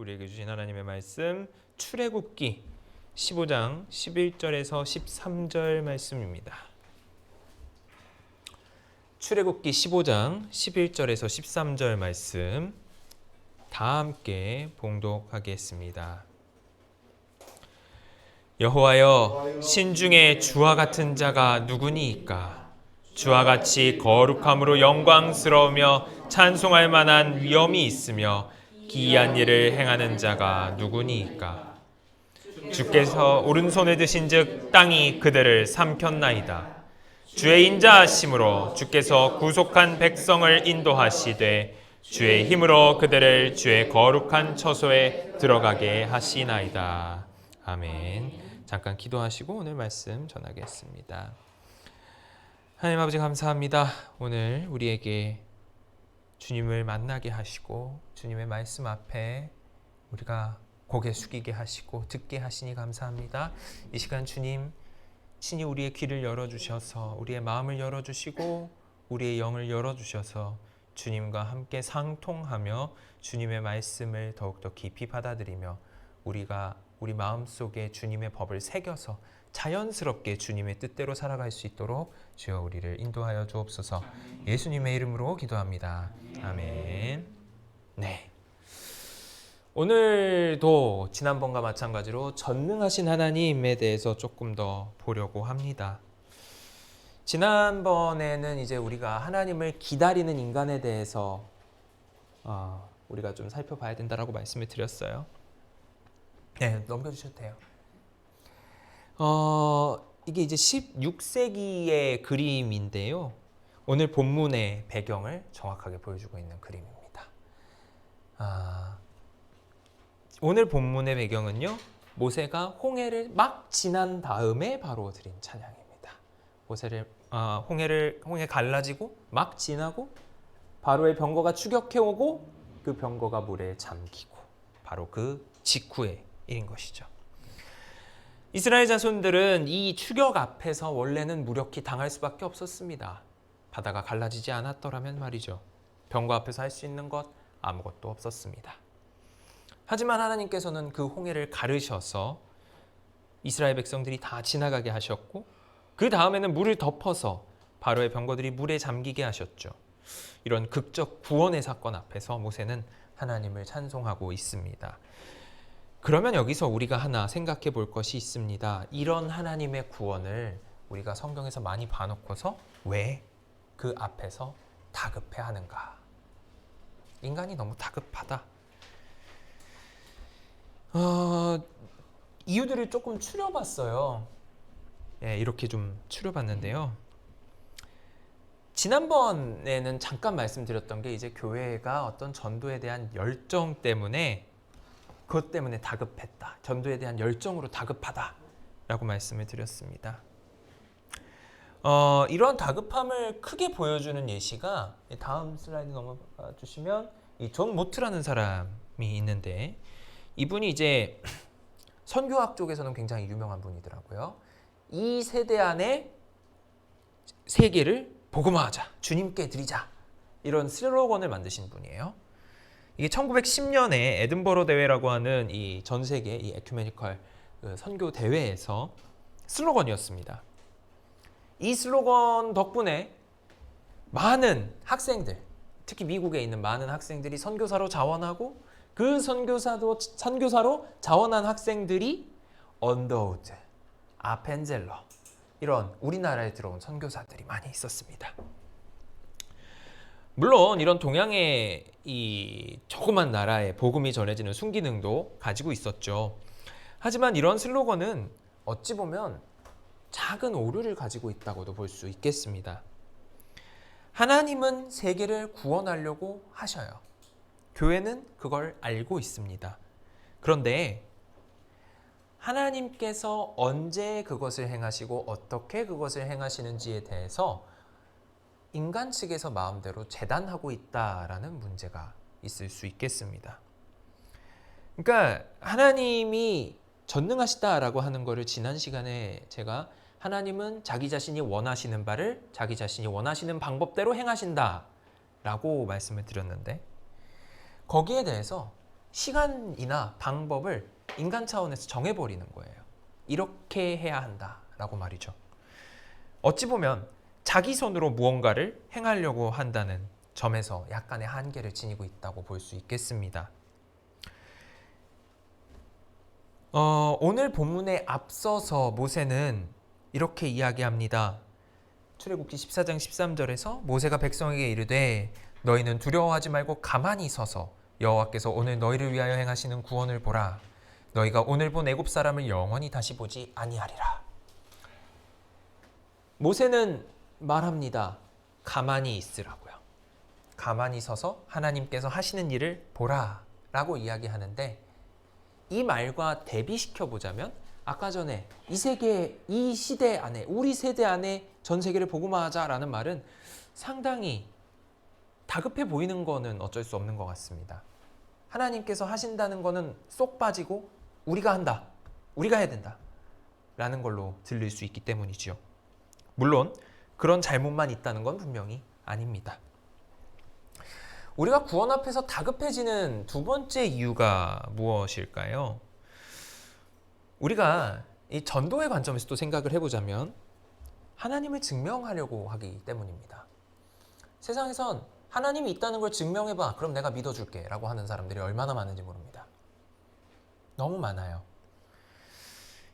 우리에게 주신 하나님의 말씀 출애굽기 15장 11절에서 13절 말씀입니다. 출애굽기 15장 11절에서 13절 말씀 다 함께 봉독하겠습니다. 여호와여, 신중에 주와 같은 자가 누구니이까? 주와 같이 거룩함으로 영광스러우며 찬송할 만한 위엄이 있으며 기이한 일을 행하는 자가 누구니이까? 주께서 오른손에 드신즉 땅이 그들을 삼켰나이다. 주의 인자하심으로 주께서 구속한 백성을 인도하시되 주의 힘으로 그들을 주의 거룩한 처소에 들어가게 하시나이다. 아멘. 잠깐 기도하시고 오늘 말씀 전하겠습니다. 하나님 아버지 감사합니다. 오늘 우리에게 주님을 만나게 하시고 주님의 말씀 앞에 우리가 고개 숙이게 하시고 듣게 하시니 감사합니다. 이 시간 주님 친히 우리의 귀를 열어주셔서 우리의 마음을 열어주시고 우리의 영을 열어주셔서 주님과 함께 상통하며 주님의 말씀을 더욱더 깊이 받아들이며 우리가 우리 마음속에 주님의 법을 새겨서 자연스럽게 주님의 뜻대로 살아갈 수 있도록 주여 우리를 인도하여 주옵소서. 예수님의 이름으로 기도합니다. 아멘. 네. 오늘도 지난번과 마찬가지로 전능하신 하나님에 대해서 조금 더 보려고 합니다. 지난번에는 이제 우리가 하나님을 기다리는 인간에 대해서 우리가 좀 살펴봐야 된다라고 말씀을 드렸어요. 네, 넘겨주셔도 돼요. 이게 이제 16세기의 그림인데요. 오늘 본문의 배경을 정확하게 보여주고 있는 그림입니다. 오늘 본문의 배경은요. 모세가 홍해를 막 지난 다음에 바로 드린 찬양입니다. 홍해 갈라지고 막 지나고 바로의 병거가 추격해오고 그 병거가 물에 잠기고 바로 그 직후의 일인 것이죠. 이스라엘 자손들은 이 추격 앞에서 원래는 무력히 당할 수밖에 없었습니다. 바다가 갈라지지 않았더라면 말이죠. 병거 앞에서 할 수 있는 것 아무것도 없었습니다. 하지만 하나님께서는 그 홍해를 가르셔서 이스라엘 백성들이 다 지나가게 하셨고 그 다음에는 물을 덮어서 바로의 병거들이 물에 잠기게 하셨죠. 이런 극적 구원의 사건 앞에서 모세는 하나님을 찬송하고 있습니다. 그러면 여기서 우리가 하나 생각해 볼 것이 있습니다. 이런 하나님의 구원을 우리가 성경에서 많이 봐놓고서 왜 그 앞에서 다급해 하는가? 인간이 너무 다급하다. 이유들을 조금 추려봤어요. 예, 이렇게 좀 추려봤는데요. 지난번에는 잠깐 말씀드렸던 게 이제 교회가 어떤 전도에 대한 열정 때문에 그것 때문에 다급했다. 전도에 대한 열정으로 다급하다라고 말씀을 드렸습니다. 이런 다급함을 크게 보여주는 예시가 다음 슬라이드 넘어가 주시면 이 존 모트라는 사람이 있는데 이분이 이제 선교학 쪽에서는 굉장히 유명한 분이더라고요. 이 세대 안에 세계를 복음화하자, 주님께 드리자 이런 슬로건을 만드신 분이에요. 이게 1910년에 에든버러 대회라고 하는 이 전 세계 이 에큐메니컬 선교 대회에서 슬로건이었습니다. 이 슬로건 덕분에 많은 학생들, 특히 미국에 있는 많은 학생들이 선교사로 자원하고 그 선교사로 자원한 학생들이 언더우드, 아펜젤러 이런 우리나라에 들어온 선교사들이 많이 있었습니다. 물론 이런 동양의 이 조그만 나라에 복음이 전해지는 순기능도 가지고 있었죠. 하지만 이런 슬로건은 어찌 보면 작은 오류를 가지고 있다고도 볼 수 있겠습니다. 하나님은 세계를 구원하려고 하셔요. 교회는 그걸 알고 있습니다. 그런데 하나님께서 언제 그것을 행하시고 어떻게 그것을 행하시는지에 대해서 인간 측에서 마음대로 재단하고 있다라는 문제가 있을 수 있겠습니다. 그러니까 하나님이 전능하시다라고 하는 것을 지난 시간에 제가 하나님은 자기 자신이 원하시는 바를 자기 자신이 원하시는 방법대로 행하신다라고 말씀을 드렸는데 거기에 대해서 시간이나 방법을 인간 차원에서 정해버리는 거예요. 이렇게 해야 한다라고 말이죠. 어찌 보면 자기 손으로 무언가를 행하려고 한다는 점에서 약간의 한계를 지니고 있다고 볼 수 있겠습니다. 오늘 본문에 앞서서 모세는 이렇게 이야기합니다. 출애굽기 14장 13절에서 모세가 백성에게 이르되 너희는 두려워하지 말고 가만히 서서 여호와께서 오늘 너희를 위하여 행하시는 구원을 보라. 너희가 오늘 본 애굽 사람을 영원히 다시 보지 아니하리라. 모세는 말합니다. 가만히 있으라고요. 가만히 서서 하나님께서 하시는 일을 보라 라고 이야기하는데, 이 말과 대비시켜 보자면 아까 전에 이 세계, 이 시대 안에, 우리 세대 안에 전 세계를 복음화하자라는 말은 상당히 다급해 보이는 거는 어쩔 수 없는 것 같습니다. 하나님께서 하신다는 거는 쏙 빠지고 우리가 한다, 우리가 해야 된다 라는 걸로 들릴 수 있기 때문이죠. 물론 그런 잘못만 있다는 건 분명히 아닙니다. 우리가 구원 앞에서 다급해지는 두 번째 이유가 무엇일까요? 우리가 이 전도의 관점에서 또 생각을 해보자면 하나님을 증명하려고 하기 때문입니다. 세상에선 하나님이 있다는 걸 증명해봐, 그럼 내가 믿어줄게 라고 하는 사람들이 얼마나 많은지 모릅니다. 너무 많아요.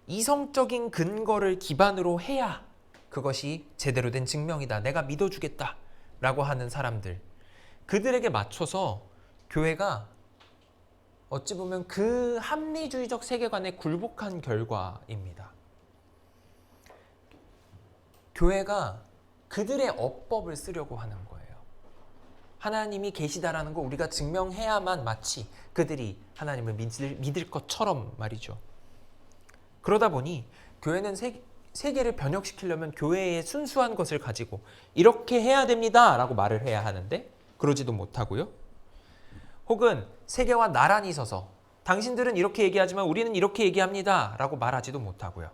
이성적인 근거를 기반으로 해야 그것이 제대로 된 증명이다, 내가 믿어주겠다 라고 하는 사람들, 그들에게 맞춰서 교회가 어찌 보면 그 합리주의적 세계관에 굴복한 결과입니다. 교회가 그들의 어법을 쓰려고 하는 거예요. 하나님이 계시다라는 거 우리가 증명해야만 마치 그들이 하나님을 믿을 것처럼 말이죠. 그러다 보니 교회는 세계를 변혁시키려면 교회의 순수한 것을 가지고 이렇게 해야 됩니다 라고 말을 해야 하는데 그러지도 못하고요. 혹은 세계와 나란히 서서 당신들은 이렇게 얘기하지만 우리는 이렇게 얘기합니다 라고 말하지도 못하고요.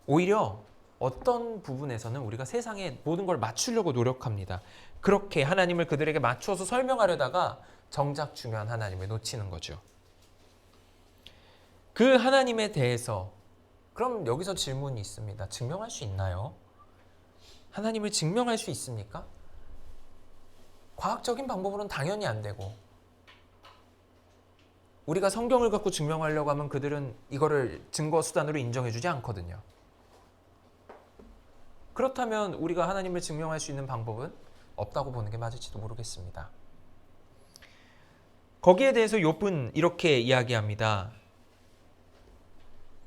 오히려 어떤 부분에서는 우리가 세상에 모든 걸 맞추려고 노력합니다. 그렇게 하나님을 그들에게 맞춰서 설명하려다가 정작 중요한 하나님을 놓치는 거죠. 그 하나님에 대해서 그럼 여기서 질문이 있습니다. 증명할 수 있나요? 하나님을 증명할 수 있습니까? 과학적인 방법으로는 당연히 안 되고, 우리가 성경을 갖고 증명하려고 하면 그들은 이거를 증거 수단으로 인정해주지 않거든요. 그렇다면 우리가 하나님을 증명할 수 있는 방법은 없다고 보는 게 맞을지도 모르겠습니다. 거기에 대해서 욥은 이렇게 이야기합니다.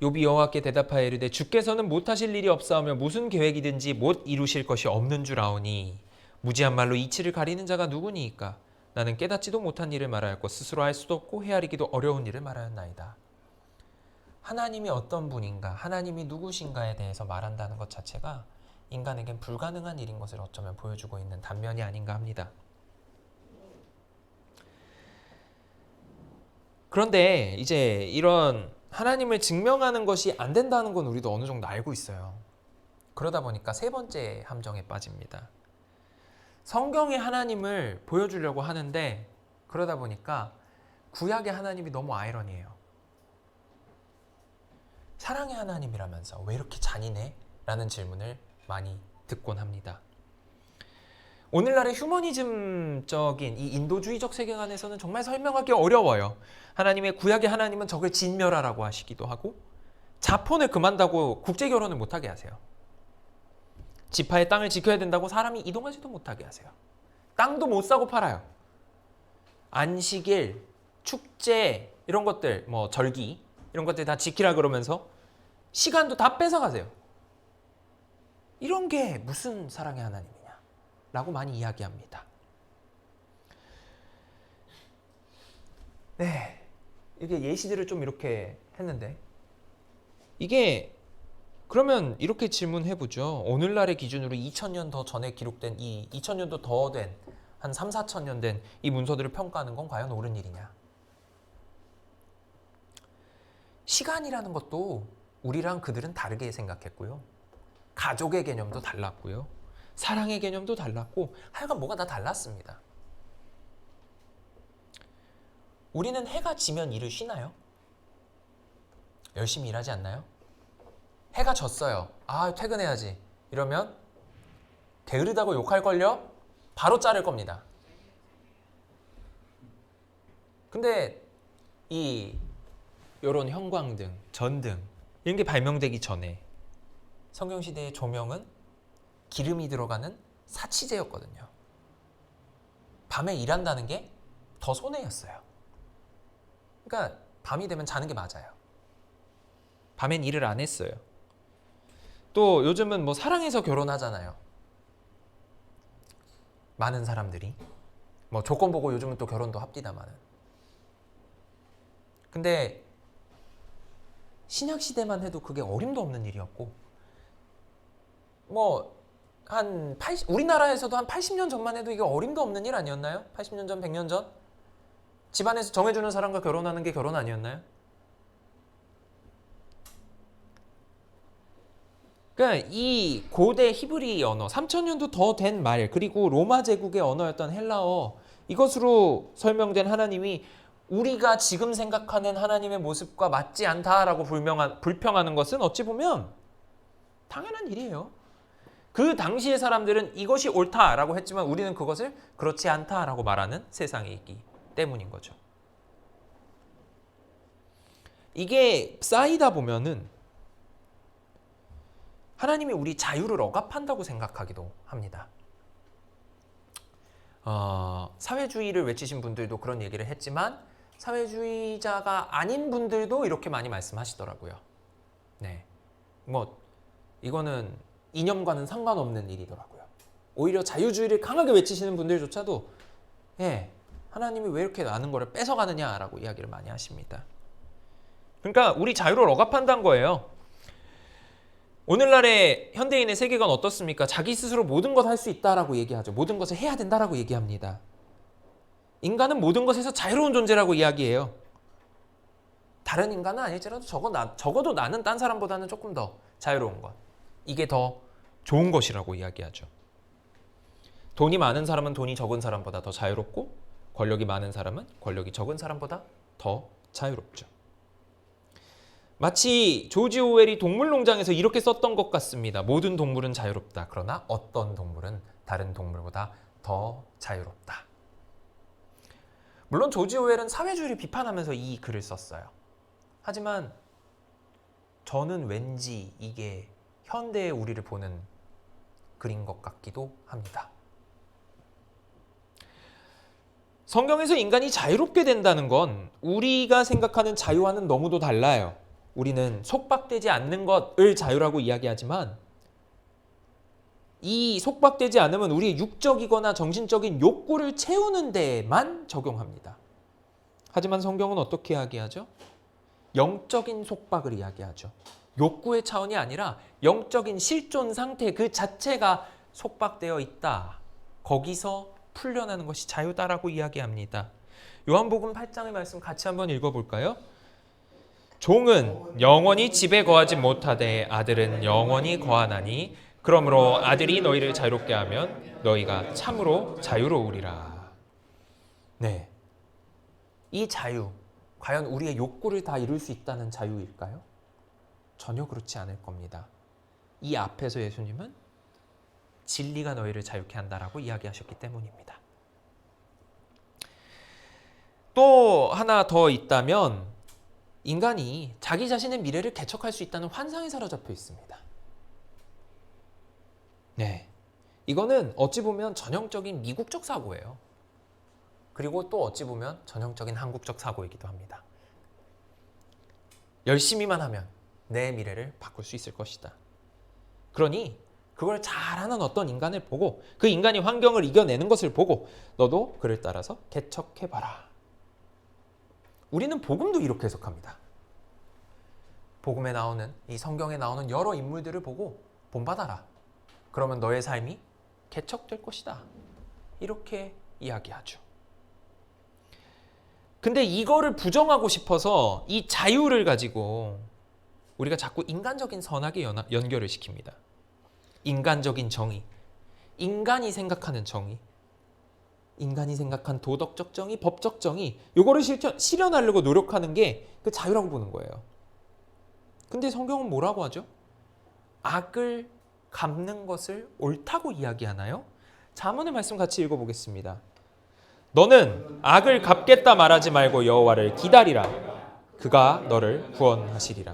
욥이 여호와께 대답하여 이르되 주께서는 못하실 일이 없사오며 무슨 계획이든지 못 이루실 것이 없는 줄 아오니 무지한 말로 이치를 가리는 자가 누구니이까? 나는 깨닫지도 못한 일을 말하였고 스스로 할 수도 없고 헤아리기도 어려운 일을 말하였나이다. 하나님이 어떤 분인가, 하나님이 누구신가에 대해서 말한다는 것 자체가 인간에겐 불가능한 일인 것을 어쩌면 보여주고 있는 단면이 아닌가 합니다. 그런데 이제 이런 하나님을 증명하는 것이 안 된다는 건 우리도 어느 정도 알고 있어요. 그러다 보니까 세 번째 함정에 빠집니다. 성경의 하나님을 보여주려고 하는데 그러다 보니까 구약의 하나님이 너무 아이러니해요. 사랑의 하나님이라면서 왜 이렇게 잔인해? 라는 질문을 많이 듣곤 합니다. 오늘날의 휴머니즘적인 이 인도주의적 세계관에서는 정말 설명하기 어려워요. 하나님의 구약의 하나님은 적을 진멸하라고 하시기도 하고 자폰을 금한다고 국제결혼을 못하게 하세요. 지파의 땅을 지켜야 된다고 사람이 이동하지도 못하게 하세요. 땅도 못 사고 팔아요. 안식일, 축제 이런 것들, 뭐 절기 이런 것들 다 지키라 그러면서 시간도 다 뺏어가세요. 이런 게 무슨 사랑의 하나님이냐 라고 많이 이야기합니다. 네, 이게 예시들을 좀 이렇게 했는데 이게 그러면 이렇게 질문해보죠. 오늘날의 기준으로 2000년 더 전에 기록된 이 2000년도 더 된 한 3, 4천년 된 이 문서들을 평가하는 건 과연 옳은 일이냐? 시간이라는 것도 우리랑 그들은 다르게 생각했고요. 가족의 개념도 달랐고요. 사랑의 개념도 달랐고 하여간 뭐가 다 달랐습니다. 우리는 해가 지면 일을 쉬나요? 열심히 일하지 않나요? 해가 졌어요. 아, 퇴근해야지. 이러면 게으르다고 욕할걸요? 바로 자를 겁니다. 근데 요런 형광등, 전등 이런 게 발명되기 전에 성경시대의 조명은 기름이 들어가는 사치제였거든요. 밤에 일한다는 게 더 손해였어요. 그러니까 밤이 되면 자는 게 맞아요. 밤엔 일을 안 했어요. 또 요즘은 뭐 사랑해서 결혼하잖아요. 많은 사람들이. 뭐 조건 보고 요즘은 또 결혼도 합디다마는. 근데 신약 시대만 해도 그게 어림도 없는 일이었고, 뭐 우리나라에서도 한 80년 전만 해도 이게 어림도 없는 일 아니었나요? 80년 전, 100년 전? 집안에서 정해주는 사람과 결혼하는 게 결혼 아니었나요? 그러니까 이 고대 히브리 언어, 3000년도 더 된 말, 그리고 로마 제국의 언어였던 헬라어, 이것으로 설명된 하나님이 우리가 지금 생각하는 하나님의 모습과 맞지 않다라고 불평하는 것은 어찌 보면 당연한 일이에요. 그 당시의 사람들은 이것이 옳다라고 했지만 우리는 그것을 그렇지 않다라고 말하는 세상에 있기 때문인 거죠. 이게 쌓이다 보면은 하나님이 우리 자유를 억압한다고 생각하기도 합니다. 사회주의를 외치신 분들도 그런 얘기를 했지만 사회주의자가 아닌 분들도 이렇게 많이 말씀하시더라고요. 네, 뭐 이거는 이념과는 상관없는 일이더라고요. 오히려 자유주의를 강하게 외치시는 분들조차도 하나님이 왜 이렇게 많은 거를 뺏어가느냐라고 이야기를 많이 하십니다. 그러니까 우리 자유를 억압한다는 거예요. 오늘날의 현대인의 세계관 어떻습니까? 자기 스스로 모든 것 할 수 있다라고 얘기하죠. 모든 것을 해야 된다라고 얘기합니다. 인간은 모든 것에서 자유로운 존재라고 이야기해요. 다른 인간은 아닐지라도 적어도 나는 딴 사람보다는 조금 더 자유로운 것. 이게 더 좋은 것이라고 이야기하죠. 돈이 많은 사람은 돈이 적은 사람보다 더 자유롭고 권력이 많은 사람은 권력이 적은 사람보다 더 자유롭죠. 마치 조지 오웰이 동물농장에서 이렇게 썼던 것 같습니다. 모든 동물은 자유롭다. 그러나 어떤 동물은 다른 동물보다 더 자유롭다. 물론 조지 오웰은 사회주의를 비판하면서 이 글을 썼어요. 하지만 저는 왠지 이게 현대의 우리를 보는 글인 것 같기도 합니다. 성경에서 인간이 자유롭게 된다는 건 우리가 생각하는 자유와는 너무도 달라요. 우리는 속박되지 않는 것을 자유라고 이야기하지만 이 속박되지 않으면 우리의 육적이거나 정신적인 욕구를 채우는 데에만 적용합니다. 하지만 성경은 어떻게 이야기하죠? 영적인 속박을 이야기하죠. 욕구의 차원이 아니라 영적인 실존 상태 그 자체가 속박되어 있다. 거기서 풀려나는 것이 자유다라고 이야기합니다. 요한복음 8장의 말씀 같이 한번 읽어볼까요? 종은 영원히 집에 거하지 못하되 아들은 영원히 거하나니 그러므로 아들이 너희를 자유롭게 하면 너희가 참으로 자유로우리라. 네, 이 자유 과연 우리의 욕구를 다 이룰 수 있다는 자유일까요? 전혀 그렇지 않을 겁니다. 이 앞에서 예수님은 진리가 너희를 자유케 한다라고 이야기하셨기 때문입니다. 또 하나 더 있다면 인간이 자기 자신의 미래를 개척할 수 있다는 환상이 사로잡혀 있습니다. 네, 이거는 어찌 보면 전형적인 미국적 사고예요. 그리고 또 어찌 보면 전형적인 한국적 사고이기도 합니다. 열심히만 하면 내 미래를 바꿀 수 있을 것이다. 그러니 그걸 잘하는 어떤 인간을 보고 그 인간이 환경을 이겨내는 것을 보고 너도 그를 따라서 개척해봐라. 우리는 복음도 이렇게 해석합니다. 복음에 나오는 이 성경에 나오는 여러 인물들을 보고 본받아라. 그러면 너의 삶이 개척될 것이다. 이렇게 이야기하죠. 근데 이거를 부정하고 싶어서 이 자유를 가지고 우리가 자꾸 인간적인 선악에 연결을 시킵니다. 인간적인 정의, 인간이 생각하는 정의. 인간이 생각한 도덕적 정의, 법적 정의 요거를 실현하려고 노력하는 게 그 자유라고 보는 거예요. 근데 성경은 뭐라고 하죠? 악을 갚는 것을 옳다고 이야기하나요? 잠언의 말씀 같이 읽어보겠습니다. 너는 악을 갚겠다 말하지 말고 여호와를 기다리라. 그가 너를 구원하시리라.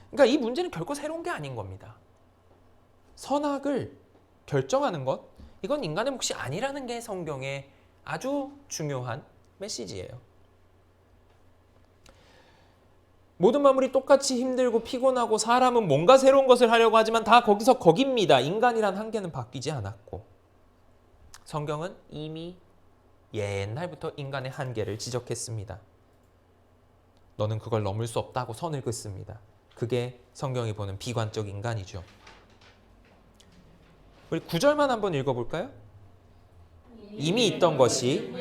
그러니까 이 문제는 결코 새로운 게 아닌 겁니다. 선악을 결정하는 것, 이건 인간의 몫이 아니라는 게 성경의 아주 중요한 메시지예요. 모든 만물이 똑같이 힘들고 피곤하고 사람은 뭔가 새로운 것을 하려고 하지만 다 거기서 거깁니다. 인간이란 한계는 바뀌지 않았고 성경은 이미 옛날부터 인간의 한계를 지적했습니다. 너는 그걸 넘을 수 없다고 선을 긋습니다. 그게 성경이 보는 비관적 인간이죠. 우리 9절만 한번 읽어볼까요? 이미 있던 것이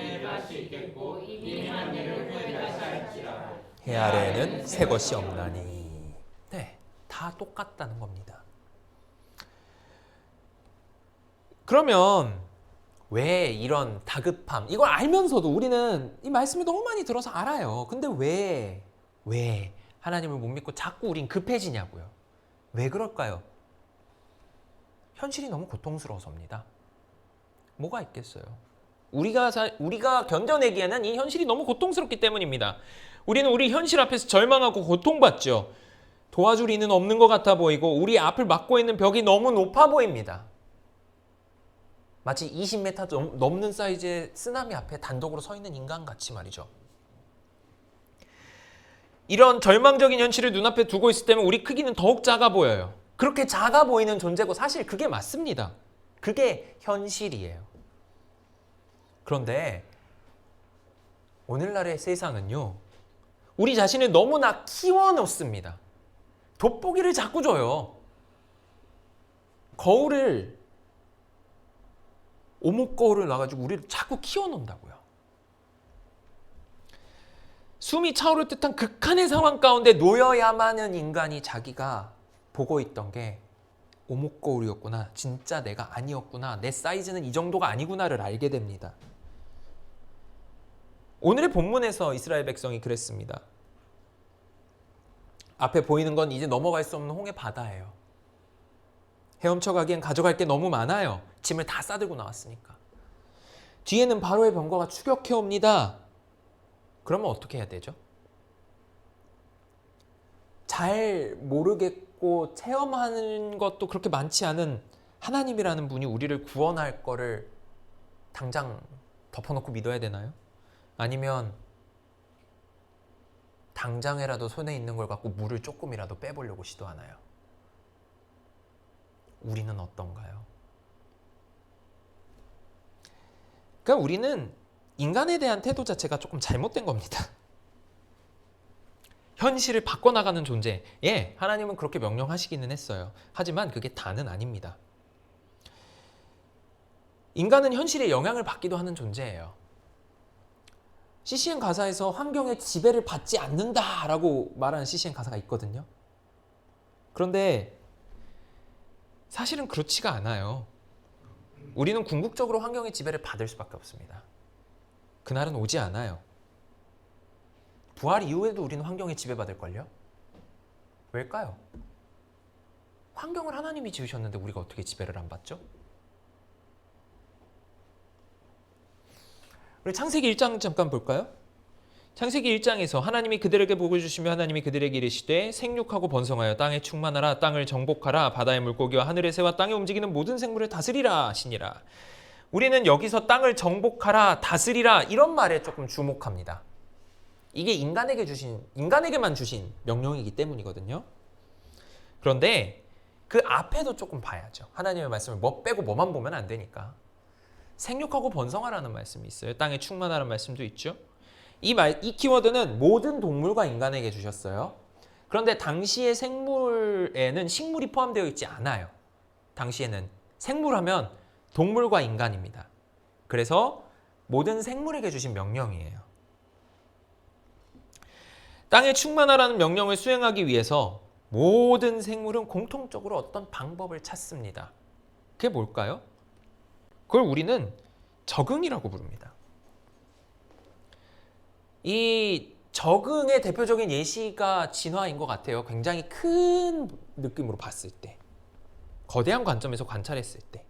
해 아래에는 새 것이 없나니. 네, 다 똑같다는 겁니다. 그러면 왜 이런 다급함, 이걸 알면서도 우리는 이 말씀을 너무 많이 들어서 알아요. 근데 왜 하나님을 못 믿고 자꾸 우린 급해지냐고요. 왜 그럴까요? 현실이 너무 고통스러워서입니다. 뭐가 있겠어요? 우리가 견뎌내기에는 이 현실이 너무 고통스럽기 때문입니다. 우리는 우리 현실 앞에서 절망하고 고통받죠. 도와줄 이는 없는 것 같아 보이고 우리 앞을 막고 있는 벽이 너무 높아 보입니다. 마치 20m 넘는 사이즈의 쓰나미 앞에 단독으로 서 있는 인간같이 말이죠. 이런 절망적인 현실을 눈앞에 두고 있을 때면 우리 크기는 더욱 작아 보여요. 그렇게 작아 보이는 존재고 사실 그게 맞습니다. 그게 현실이에요. 그런데 오늘날의 세상은요, 우리 자신을 너무나 키워놓습니다. 돋보기를 자꾸 줘요. 오목거울을 놔가지고 우리를 자꾸 키워놓는다고요. 숨이 차오를 듯한 극한의 상황 가운데 놓여야만 하는 인간이 자기가 보고 있던 게 오목거울이었구나, 진짜 내가 아니었구나, 내 사이즈는 이 정도가 아니구나를 알게 됩니다. 오늘의 본문에서 이스라엘 백성이 그랬습니다. 앞에 보이는 건 이제 넘어갈 수 없는 홍해 바다예요. 헤엄쳐 가기엔 가져갈 게 너무 많아요. 짐을 다 싸들고 나왔으니까. 뒤에는 바로의 병거가 추격해 옵니다. 그러면 어떻게 해야 되죠? 잘 모르겠고 체험하는 것도 그렇게 많지 않은 하나님이라는 분이 우리를 구원할 거를 당장 덮어놓고 믿어야 되나요? 아니면 당장에라도 손에 있는 걸 갖고 물을 조금이라도 빼보려고 시도하나요? 우리는 어떤가요? 그러니까 우리는 인간에 대한 태도 자체가 조금 잘못된 겁니다. 현실을 바꿔나가는 존재. 예, 하나님은 그렇게 명령하시기는 했어요. 하지만 그게 다는 아닙니다. 인간은 현실에 영향을 받기도 하는 존재예요. CCM 가사에서 환경의 지배를 받지 않는다라고 말하는 CCM 가사가 있거든요. 그런데 사실은 그렇지가 않아요. 우리는 궁극적으로 환경의 지배를 받을 수밖에 없습니다. 그날은 오지 않아요. 부활 이후에도 우리는 환경에 지배받을걸요? 왜일까요? 환경을 하나님이 지으셨는데 우리가 어떻게 지배를 안 받죠? 우리 창세기 1장 잠깐 볼까요? 창세기 1장에서 하나님이 그들에게 복을 주시며 하나님이 그들에게 이르시되 생육하고 번성하여 땅에 충만하라, 땅을 정복하라, 바다의 물고기와 하늘의 새와 땅에 움직이는 모든 생물을 다스리라 하시니라. 우리는 여기서 땅을 정복하라, 다스리라 이런 말에 조금 주목합니다. 이게 인간에게만 주신 명령이기 때문이거든요. 그런데 그 앞에도 조금 봐야죠. 하나님의 말씀을 뭐 빼고 뭐만 보면 안 되니까. 생육하고 번성하라는 말씀이 있어요. 땅에 충만하라는 말씀도 있죠. 이 키워드는 모든 동물과 인간에게 주셨어요. 그런데 당시의 생물에는 식물이 포함되어 있지 않아요. 당시에는 생물하면 동물과 인간입니다. 그래서 모든 생물에게 주신 명령이에요. 땅에 충만하라는 명령을 수행하기 위해서 모든 생물은 공통적으로 어떤 방법을 찾습니다. 그게 뭘까요? 그걸 우리는 적응이라고 부릅니다. 이 적응의 대표적인 예시가 진화인 것 같아요. 굉장히 큰 느낌으로 봤을 때, 거대한 관점에서 관찰했을 때.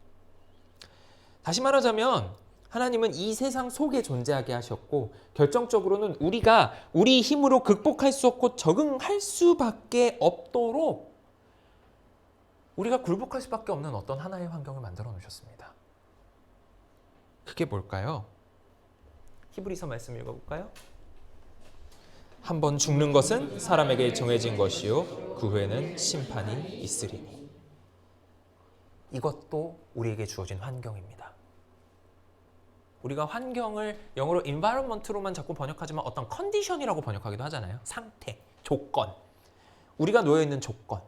다시 말하자면 하나님은 이 세상 속에 존재하게 하셨고, 결정적으로는 우리가 우리 힘으로 극복할 수 없고 적응할 수밖에 없도록 우리가 굴복할 수밖에 없는 어떤 하나의 환경을 만들어 놓으셨습니다. 그게 뭘까요? 히브리서 말씀 읽어볼까요? 한 번 죽는 것은 사람에게 정해진 것이요 그 후에는 심판이 있으리니. 이것도 우리에게 주어진 환경입니다. 우리가 환경을 영어로 environment로만 자꾸 번역하지만 어떤 컨디션이라고 번역하기도 하잖아요. 상태, 조건. 우리가 놓여있는 조건.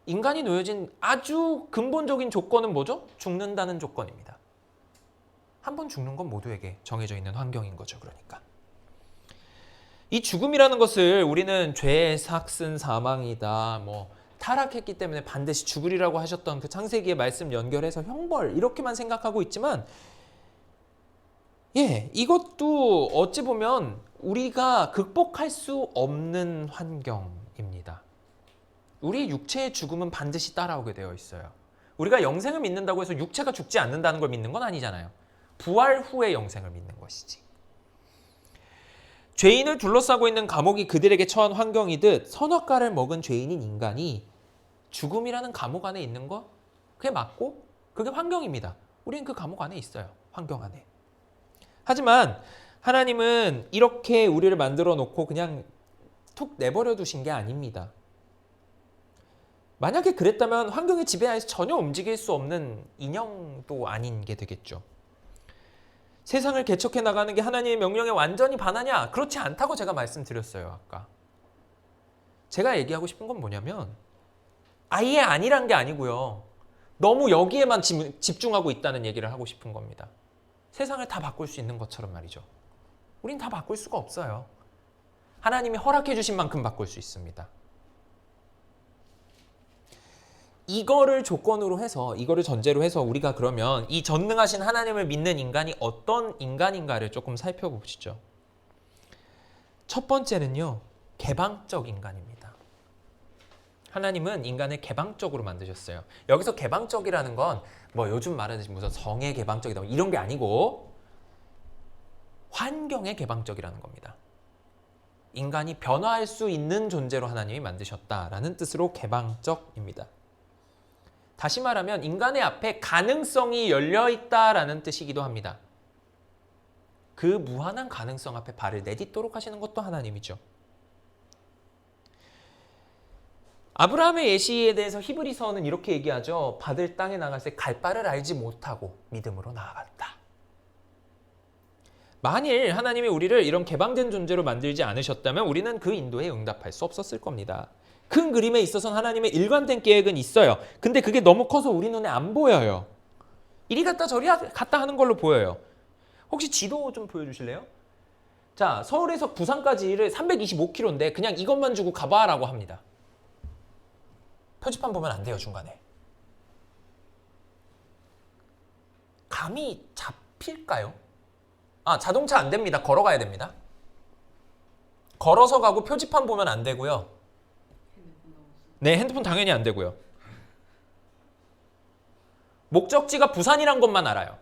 인간이 놓여진 아주 근본적인 조건은 뭐죠? 죽는다는 조건입니다. 한 번 죽는 건 모두에게 정해져 있는 환경인 거죠. 그러니까. 이 죽음이라는 것을 우리는 죄의 삭슨 사망이다, 타락했기 때문에 반드시 죽으리라고 하셨던 그 창세기의 말씀 연결해서 형벌 이렇게만 생각하고 있지만, 이것도 어찌 보면 우리가 극복할 수 없는 환경입니다. 우리 육체의 죽음은 반드시 따라오게 되어 있어요. 우리가 영생을 믿는다고 해서 육체가 죽지 않는다는 걸 믿는 건 아니잖아요. 부활 후의 영생을 믿는 것이지. 죄인을 둘러싸고 있는 감옥이 그들에게 처한 환경이듯 선악과를 먹은 죄인인 인간이 죽음이라는 감옥 안에 있는 거, 그게 맞고 그게 환경입니다. 우리는 그 감옥 안에 있어요. 환경 안에. 하지만 하나님은 이렇게 우리를 만들어 놓고 그냥 툭 내버려 두신 게 아닙니다. 만약에 그랬다면 환경의 지배하에서 전혀 움직일 수 없는 인형도 아닌 게 되겠죠. 세상을 개척해 나가는 게 하나님의 명령에 완전히 반하냐? 그렇지 않다고 제가 말씀드렸어요, 아까. 제가 얘기하고 싶은 건 뭐냐면 아예 아니란 게 아니고요. 너무 여기에만 집중하고 있다는 얘기를 하고 싶은 겁니다. 세상을 다 바꿀 수 있는 것처럼 말이죠. 우린 다 바꿀 수가 없어요. 하나님이 허락해 주신 만큼 바꿀 수 있습니다. 이거를 조건으로 해서, 이거를 전제로 해서 우리가 그러면 이 전능하신 하나님을 믿는 인간이 어떤 인간인가를 조금 살펴보시죠. 첫 번째는요, 개방적 인간입니다. 하나님은 인간을 개방적으로 만드셨어요. 여기서 개방적이라는 건 요즘 말하듯이 무슨 성에 개방적이다 이런 게 아니고 환경에 개방적이라는 겁니다. 인간이 변화할 수 있는 존재로 하나님이 만드셨다라는 뜻으로 개방적입니다. 다시 말하면 인간의 앞에 가능성이 열려있다라는 뜻이기도 합니다. 그 무한한 가능성 앞에 발을 내딛도록 하시는 것도 하나님이죠. 아브라함의 예시에 대해서 히브리서는 이렇게 얘기하죠. 받을 땅에 나갔을 때 갈 바를 알지 못하고 믿음으로 나아갔다. 만일 하나님이 우리를 이런 개방된 존재로 만들지 않으셨다면 우리는 그 인도에 응답할 수 없었을 겁니다. 큰 그림에 있어서는 하나님의 일관된 계획은 있어요. 근데 그게 너무 커서 우리 눈에 안 보여요. 이리 갔다 저리 갔다 하는 걸로 보여요. 혹시 지도 좀 보여주실래요? 자, 서울에서 부산까지를 325km인데 그냥 이것만 주고 가봐라고 합니다. 표지판 보면 안 돼요, 중간에. 감이 잡힐까요? 자동차 안 됩니다. 걸어가야 됩니다. 걸어서 가고 표지판 보면 안 되고요. 네, 핸드폰 당연히 안 되고요. 목적지가 부산이란 것만 알아요.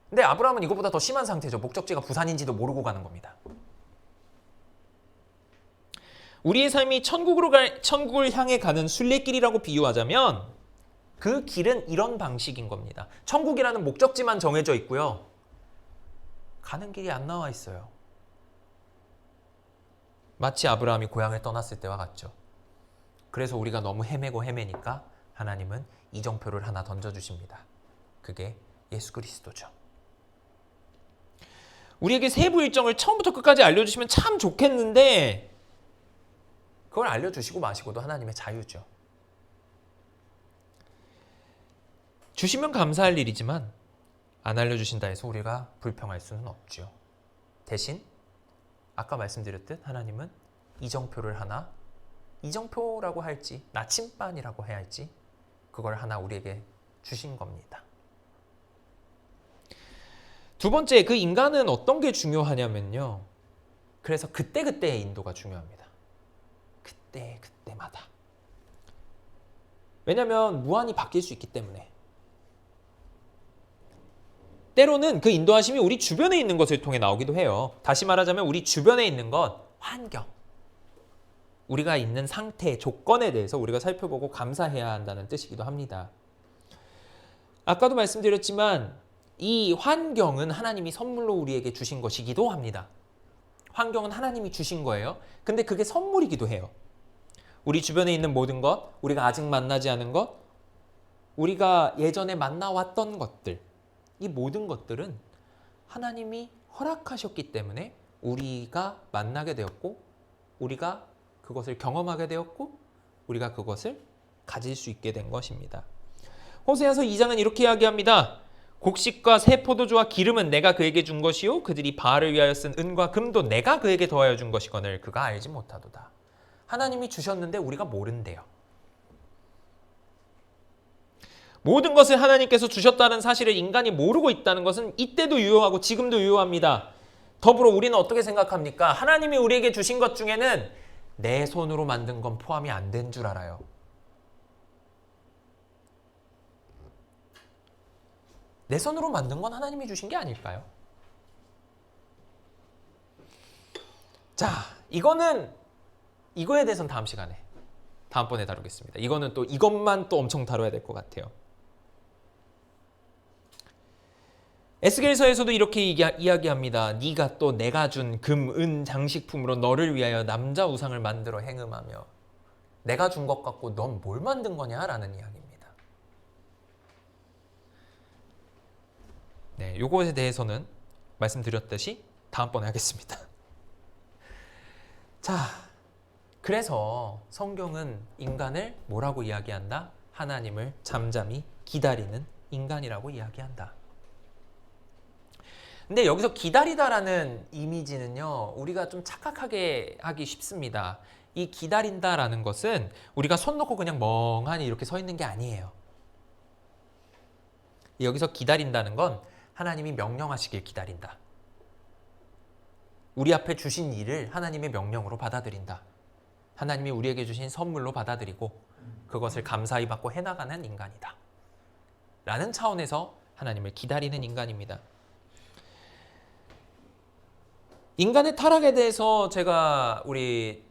근데 아브라함은 이것보다 더 심한 상태죠. 목적지가 부산인지도 모르고 가는 겁니다. 우리의 삶이 천국을 향해 가는 순례길이라고 비유하자면 그 길은 이런 방식인 겁니다. 천국이라는 목적지만 정해져 있고요. 가는 길이 안 나와 있어요. 마치 아브라함이 고향을 떠났을 때와 같죠. 그래서 우리가 너무 헤매니까 하나님은 이정표를 하나 던져주십니다. 그게 예수 그리스도죠. 우리에게 세부 일정을 처음부터 끝까지 알려주시면 참 좋겠는데 그걸 알려주시고 마시고도 하나님의 자유죠. 주시면 감사할 일이지만 안 알려주신다 해서 우리가 불평할 수는 없죠. 대신 아까 말씀드렸듯 하나님은 이정표를 하나, 이정표라고 할지 나침반이라고 해야 할지 그걸 하나 우리에게 주신 겁니다. 두 번째, 그 인간은 어떤 게 중요하냐면요. 그래서 그때그때의 인도가 중요합니다. 그때마다. 왜냐하면 무한히 바뀔 수 있기 때문에. 때로는 그 인도하심이 우리 주변에 있는 것을 통해 나오기도 해요. 다시 말하자면 우리 주변에 있는 것, 환경. 우리가 있는 상태, 조건에 대해서 우리가 살펴보고 감사해야 한다는 뜻이기도 합니다. 아까도 말씀드렸지만 이 환경은 하나님이 선물로 우리에게 주신 것이기도 합니다. 환경은 하나님이 주신 거예요. 근데 그게 선물이기도 해요. 우리 주변에 있는 모든 것, 우리가 아직 만나지 않은 것, 우리가 예전에 만나왔던 것들, 이 모든 것들은 하나님이 허락하셨기 때문에 우리가 만나게 되었고, 우리가 그것을 경험하게 되었고, 우리가 그것을 가질 수 있게 된 것입니다. 호세아서 2장은 이렇게 이야기합니다. 곡식과 새 포도주와 기름은 내가 그에게 준 것이요 그들이 바알을 위하여 쓴 은과 금도 내가 그에게 더하여 준 것이거늘 그가 알지 못하도다. 하나님이 주셨는데 우리가 모른대요. 모든 것을 하나님께서 주셨다는 사실을 인간이 모르고 있다는 것은 이때도 유효하고 지금도 유효합니다. 더불어 우리는 어떻게 생각합니까? 하나님이 우리에게 주신 것 중에는 내 손으로 만든 건 포함이 안 된 줄 알아요. 내 손으로 만든 건 하나님이 주신 게 아닐까요? 자, 이거에 대해서는 다음 시간에, 다음번에 다루겠습니다. 이거는 또 이것만 또 엄청 다뤄야 될 것 같아요. 에스겔서에서도 이렇게 이야기합니다. 네가 또 내가 준 금, 은, 장식품으로 너를 위하여 남자 우상을 만들어 행음하며 내가 준 것 같고 넌 뭘 만든 거냐라는 이야기입니다. 네, 요것에 대해서는 말씀드렸듯이 다음번에 하겠습니다. 자, 그래서 성경은 인간을 뭐라고 이야기한다? 하나님을 잠잠히 기다리는 인간이라고 이야기한다. 근데 여기서 기다리다라는 이미지는요, 우리가 좀 착각하게 하기 쉽습니다. 이 기다린다라는 것은 우리가 손 놓고 그냥 멍하니 이렇게 서 있는 게 아니에요. 여기서 기다린다는 건 하나님이 명령하시길 기다린다. 우리 앞에 주신 일을 하나님의 명령으로 받아들인다. 하나님이 우리에게 주신 선물로 받아들이고 그것을 감사히 받고 해나가는 인간이다. 라는 차원에서 하나님을 기다리는 인간입니다. 인간의 타락에 대해서 제가 우리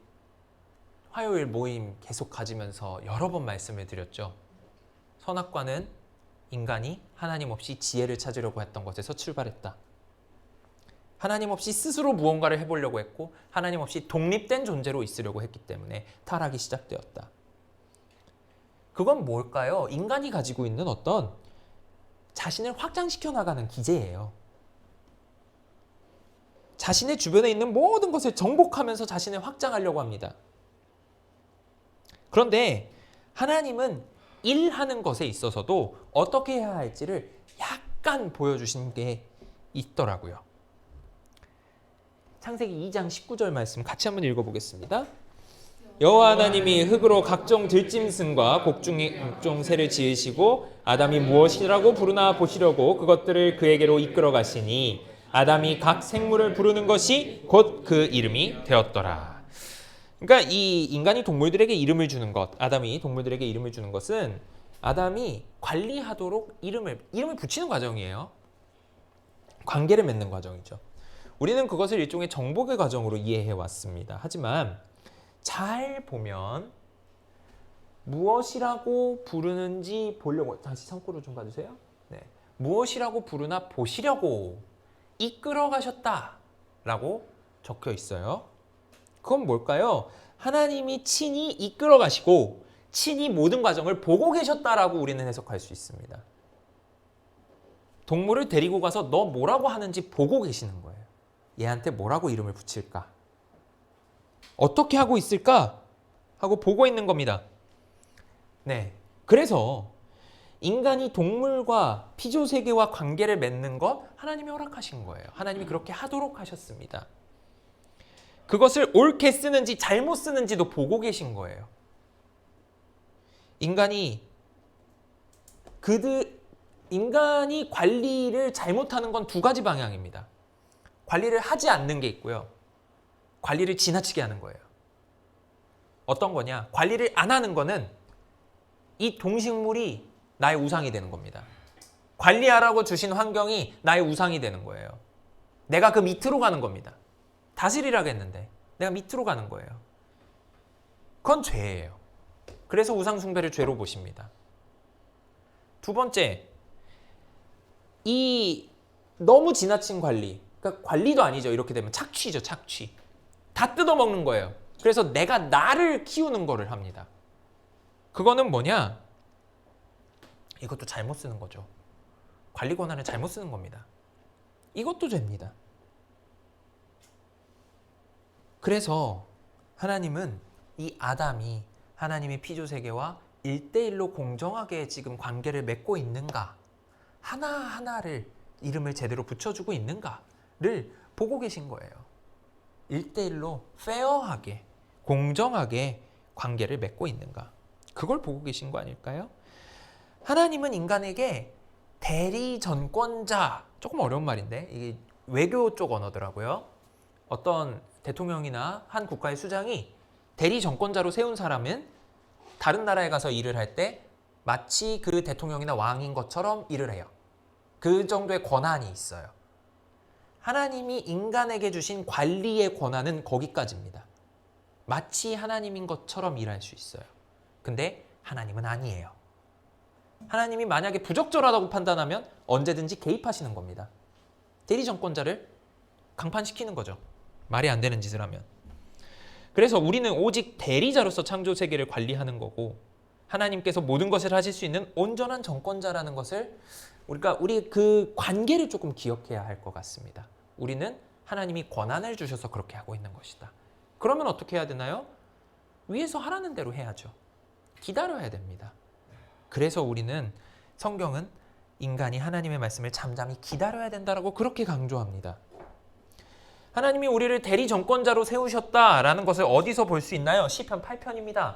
화요일 모임 계속 가지면서 여러 번 말씀을 드렸죠. 선악과는 인간이 하나님 없이 지혜를 찾으려고 했던 것에서 출발했다. 하나님 없이 스스로 무언가를 해보려고 했고 하나님 없이 독립된 존재로 있으려고 했기 때문에 타락이 시작되었다. 그건 뭘까요? 인간이 가지고 있는 어떤 자신을 확장시켜 나가는 기제예요. 자신의 주변에 있는 모든 것을 정복하면서 자신을 확장하려고 합니다. 그런데 하나님은 일하는 것에 있어서도 어떻게 해야 할지를 약간 보여주신 게 있더라고요. 창세기 2장 19절 말씀 같이 한번 읽어보겠습니다. 여호와 하나님이 흙으로 각종 들짐승과 곡종 새를 지으시고 아담이 무엇이라고 부르나 보시려고 그것들을 그에게로 이끌어 가시니 아담이 각 생물을 부르는 것이 곧 그 이름이 되었더라. 그러니까 이 인간이 동물들에게 이름을 주는 것, 아담이 동물들에게 이름을 주는 것은 아담이 관리하도록 이름을 붙이는 과정이에요. 관계를 맺는 과정이죠. 우리는 그것을 일종의 정복의 과정으로 이해해 왔습니다. 하지만 잘 보면 무엇이라고 부르는지 보려고, 다시 참고로 좀 봐주세요. 네. 무엇이라고 부르나 보시려고 이끌어 가셨다라고 적혀 있어요. 그건 뭘까요? 하나님이 친히 이끌어 가시고 친히 모든 과정을 보고 계셨다라고 우리는 해석할 수 있습니다. 동물을 데리고 가서 너 뭐라고 하는지 보고 계시는 거예요. 얘한테 뭐라고 이름을 붙일까? 어떻게 하고 있을까? 하고 보고 있는 겁니다. 네. 그래서 인간이 동물과 피조세계와 관계를 맺는 것 하나님이 허락하신 거예요. 하나님이 그렇게 하도록 하셨습니다. 그것을 옳게 쓰는지 잘못 쓰는지도 보고 계신 거예요. 인간이 인간이 관리를 잘못하는 건 두 가지 방향입니다. 관리를 하지 않는 게 있고요. 관리를 지나치게 하는 거예요. 어떤 거냐? 관리를 안 하는 거는 이 동식물이 나의 우상이 되는 겁니다. 관리하라고 주신 환경이 나의 우상이 되는 거예요. 내가 그 밑으로 가는 겁니다. 다스리라고 했는데 내가 밑으로 가는 거예요. 그건 죄예요. 그래서 우상 숭배를 죄로 보십니다. 두 번째, 이 너무 지나친 관리, 그러니까 관리도 아니죠. 이렇게 되면 착취죠, 착취. 다 뜯어먹는 거예요. 그래서 내가 나를 키우는 거를 합니다. 그거는 뭐냐? 이것도 잘못 쓰는 거죠. 관리 권한을 잘못 쓰는 겁니다. 이것도 죄입니다. 그래서 하나님은 이 아담이 하나님의 피조세계와 1대1로 공정하게 지금 관계를 맺고 있는가, 하나하나를 이름을 제대로 붙여주고 있는가를 보고 계신 거예요. 1대1로 페어하게, 공정하게 관계를 맺고 있는가, 그걸 보고 계신 거 아닐까요? 하나님은 인간에게 대리 전권자, 조금 어려운 말인데 이게 외교 쪽 언어더라고요. 어떤 대통령이나 한 국가의 수장이 대리 정권자로 세운 사람은 다른 나라에 가서 일을 할 때 마치 그 대통령이나 왕인 것처럼 일을 해요. 그 정도의 권한이 있어요. 하나님이 인간에게 주신 관리의 권한은 거기까지입니다. 마치 하나님인 것처럼 일할 수 있어요. 근데 하나님은 아니에요. 하나님이 만약에 부적절하다고 판단하면 언제든지 개입하시는 겁니다. 대리 정권자를 강판시키는 거죠. 말이 안 되는 짓을 하면. 그래서 우리는 오직 대리자로서 창조 세계를 관리하는 거고, 하나님께서 모든 것을 하실 수 있는 온전한 정권자라는 것을 우리 그 관계를 조금 기억해야 할 것 같습니다. 우리는 하나님이 권한을 주셔서 그렇게 하고 있는 것이다. 그러면 어떻게 해야 되나요? 위에서 하라는 대로 해야죠. 기다려야 됩니다. 그래서 우리는, 성경은 인간이 하나님의 말씀을 잠잠히 기다려야 된다라고 그렇게 강조합니다. 하나님이 우리를 대리 정권자로 세우셨다라는 것을 어디서 볼 수 있나요? 시편 8편입니다.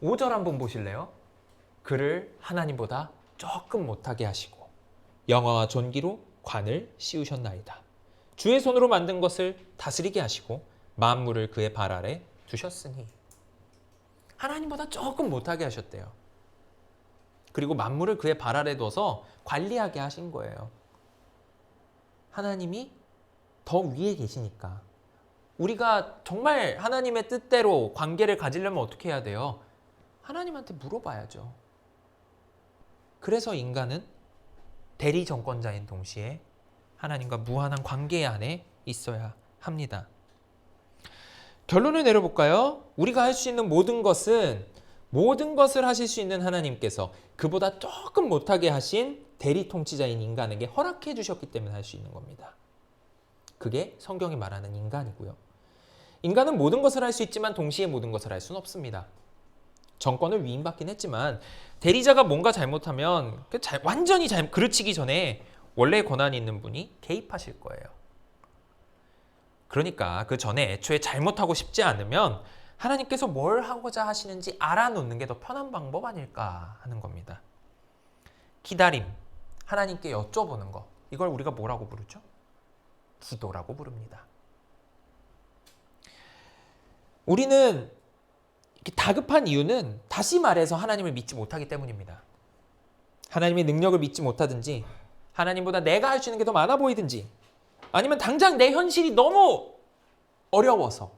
5절 한번 보실래요? 그를 하나님보다 조금 못하게 하시고 영화와 존귀로 관을 씌우셨나이다. 주의 손으로 만든 것을 다스리게 하시고 만물을 그의 발 아래 두셨으니. 하나님보다 조금 못하게 하셨대요. 그리고 만물을 그의 발 아래 둬서 관리하게 하신 거예요. 하나님이 더 위에 계시니까. 우리가 정말 하나님의 뜻대로 관계를 가지려면 어떻게 해야 돼요? 하나님한테 물어봐야죠. 그래서 인간은 대리 정권자인 동시에 하나님과 무한한 관계 안에 있어야 합니다. 결론을 내려볼까요? 우리가 할 수 있는 모든 것을 하실 수 있는 하나님께서 그보다 조금 못하게 하신 대리 통치자인 인간에게 허락해 주셨기 때문에 할 수 있는 겁니다. 그게 성경이 말하는 인간이고요. 인간은 모든 것을 할 수 있지만 동시에 모든 것을 할 수는 없습니다. 정권을 위임받긴 했지만 대리자가 뭔가 잘못하면 완전히 그르치기 전에 원래 권한이 있는 분이 개입하실 거예요. 그러니까 그 전에 애초에 잘못하고 싶지 않으면 하나님께서 뭘 하고자 하시는지 알아놓는 게 더 편한 방법 아닐까 하는 겁니다. 기다림, 하나님께 여쭤보는 거, 이걸 우리가 뭐라고 부르죠? 기도라고 부릅니다. 우리는 이렇게 다급한 이유는 다시 말해서 하나님을 믿지 못하기 때문입니다. 하나님의 능력을 믿지 못하든지, 하나님보다 내가 할 수 있는 게 더 많아 보이든지, 아니면 당장 내 현실이 너무 어려워서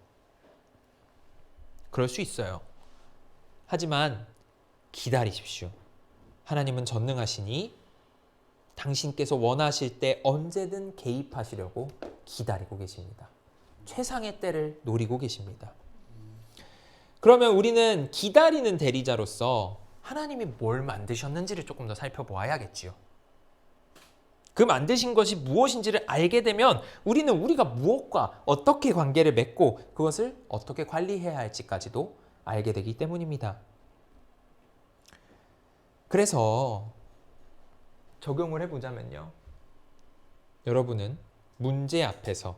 그럴 수 있어요. 하지만 기다리십시오. 하나님은 전능하시니 당신께서 원하실 때 언제든 개입하시려고 기다리고 계십니다. 최상의 때를 노리고 계십니다. 그러면 우리는 기다리는 대리자로서 하나님이 뭘 만드셨는지를 조금 더 살펴보아야겠지요. 그 만드신 것이 무엇인지를 알게 되면 우리는 우리가 무엇과 어떻게 관계를 맺고 그것을 어떻게 관리해야 할지까지도 알게 되기 때문입니다. 그래서 적용을 해보자면요. 여러분은 문제 앞에서,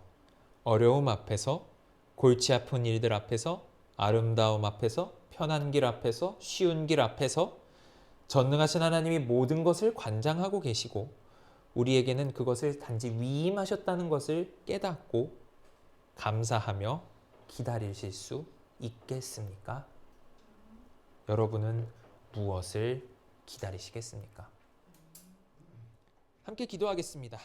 어려움 앞에서, 골치 아픈 일들 앞에서, 아름다움 앞에서, 편한 길 앞에서, 쉬운 길 앞에서 전능하신 하나님이 모든 것을 관장하고 계시고 우리에게는 그것을 단지 위임하셨다는 것을 깨닫고 감사하며 기다리실 수 있겠습니까? 여러분은 무엇을 기다리시겠습니까? 함께 기도하겠습니다.